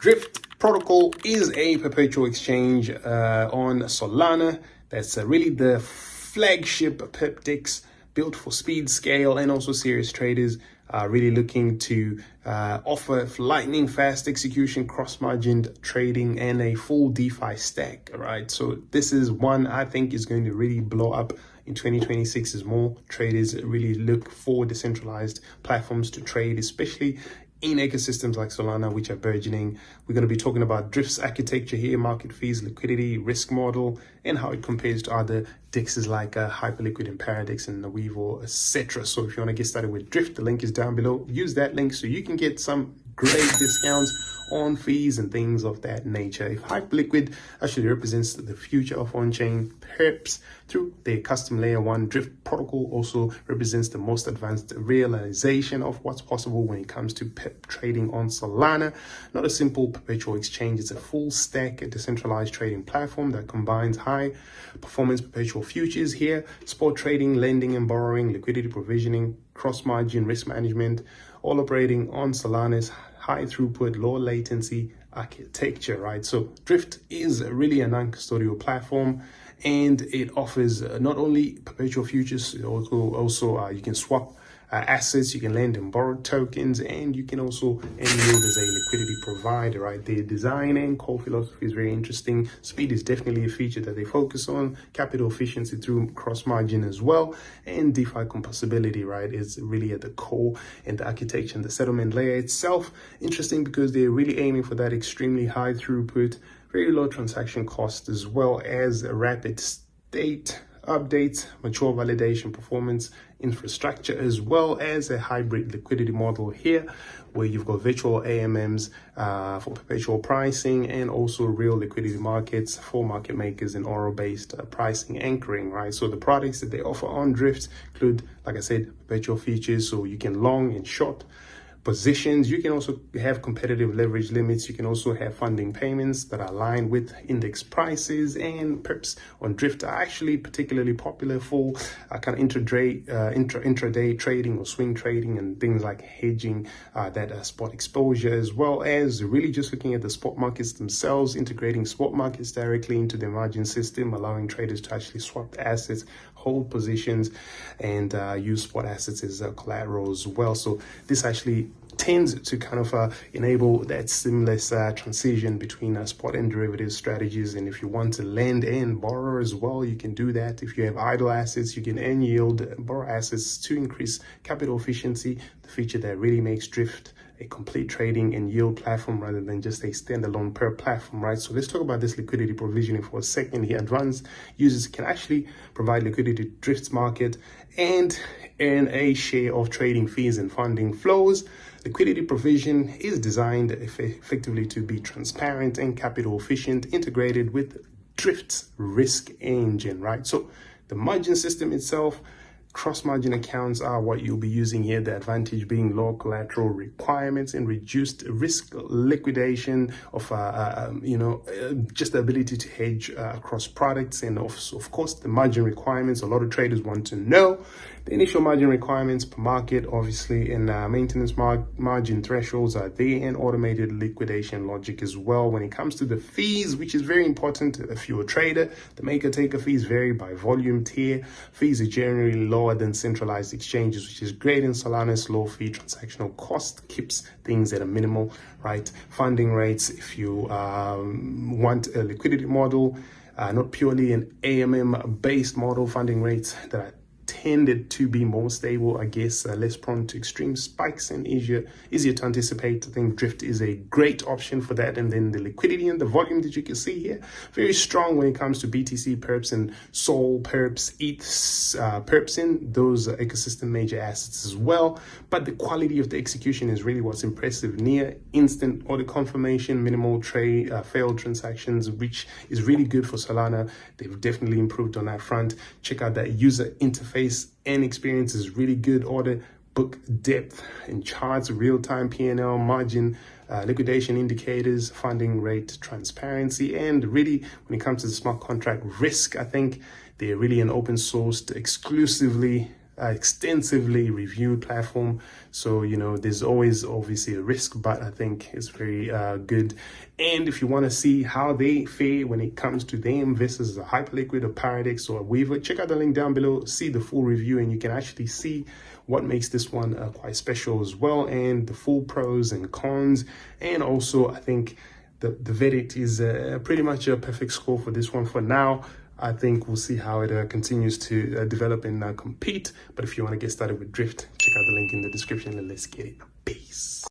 Drift protocol is a perpetual exchange on Solana. That's really the flagship pip DEX built for speed, scale, and also serious traders really looking to offer lightning fast execution, cross-margined trading, and a full DeFi stack. All right, so this is one I think is going to really blow up in 2026 as more traders really look for decentralized platforms to trade, especially in ecosystems like Solana, which are burgeoning. We're going to be talking about Drift's architecture here, market fees, liquidity, risk model, and how it compares to other DEXs like Hyperliquid and Paradex and Weevil, etc. So if you want to get started with Drift, the link is down below. Use that link so you can get some great discounts on fees and things of that nature. If Hyperliquid actually represents the future of on-chain perps through their custom layer 1 Drift protocol also represents the most advanced realization of what's possible when it comes to pip trading on Solana. Not a simple perpetual exchange, it's a full stack, a decentralized trading platform that combines high performance perpetual futures here, spot trading, lending and borrowing, liquidity provisioning, cross-margin risk management, all operating on Solana's high throughput, low latency architecture, right? So Drift is really a non-custodial platform, and it offers not only perpetual futures, also you can swap assets, you can lend and borrow tokens, and you can also yield as a liquidity provider, right? The design and core philosophy is very interesting. Speed is definitely a feature that they focus on. Capital efficiency through cross margin as well, and DeFi composability, right, is really at the core. And the architecture and the settlement layer itself, interesting because they're really aiming for that extremely high throughput, very low transaction cost, as well as a rapid state updates, mature validation, performance infrastructure, as well as a hybrid liquidity model here where you've got virtual AMMs for perpetual pricing, and also real liquidity markets for market makers and Oro-based pricing anchoring, right? So the products that they offer on Drift include, like I said, perpetual features, so you can long and short positions. You can also have competitive leverage limits. You can also have funding payments that are aligned with index prices, and perps on Drift are actually particularly popular for kind of intraday trading or swing trading and things like hedging that spot exposure, as well as really just looking at the spot markets themselves, integrating spot markets directly into the margin system, allowing traders to actually swap assets, hold positions, and use spot assets as collateral as well. So this actually tends to kind of enable that seamless transition between spot and derivative strategies. And if you want to lend and borrow as well, you can do that. If you have idle assets, you can earn yield, borrow assets to increase capital efficiency, the feature that really makes Drift a complete trading and yield platform rather than just a standalone per platform, right? So let's talk about this liquidity provisioning for a second here. Advanced users can actually provide liquidity to Drift's market and earn a share of trading fees and funding flows. Liquidity provision is designed effectively to be transparent and capital efficient, integrated with Drift's risk engine, right? So the margin system itself, cross-margin accounts are what you'll be using here. The advantage being low collateral requirements and reduced risk liquidation of, just the ability to hedge across products, and of course the margin requirements. A lot of traders want to know the initial margin requirements per market, obviously, and maintenance margin thresholds are there, and automated liquidation logic as well. When it comes to the fees, which is very important if you're a trader, the maker-taker fees vary by volume tier. Fees are generally lower than centralized exchanges, which is great in Solana's low fee transactional cost keeps things at a minimal, right? Funding rates, if you want a liquidity model, not purely an AMM-based model, funding rates that are tended to be more stable, I guess, less prone to extreme spikes and easier to anticipate. I think Drift is a great option for that. And then the liquidity and the volume that you can see here, very strong when it comes to BTC perps and Sol perps, ETH perps in those ecosystem major assets as well. But the quality of the execution is really what's impressive. Near instant order confirmation, minimal failed transactions, which is really good for Solana. They've definitely improved on that front. Check out that user interface and experience is really good. Order book depth and charts, real-time P&L, margin, liquidation indicators, funding rate transparency, and really when it comes to the smart contract risk, I think they're really an open sourced exclusively extensively reviewed platform. So, you know, there's always obviously a risk, but I think it's very good. And if you want to see how they fare when it comes to them versus a Hyperliquid, a Paradox, or a Weaver, check out the link down below, see the full review, and you can actually see what makes this one quite special as well, and the full pros and cons. And also, I think the verdict is pretty much a perfect score for this one for now. I think we'll see how it continues to develop and compete. But if you want to get started with Drift, check out the link in the description and let's get it. Peace.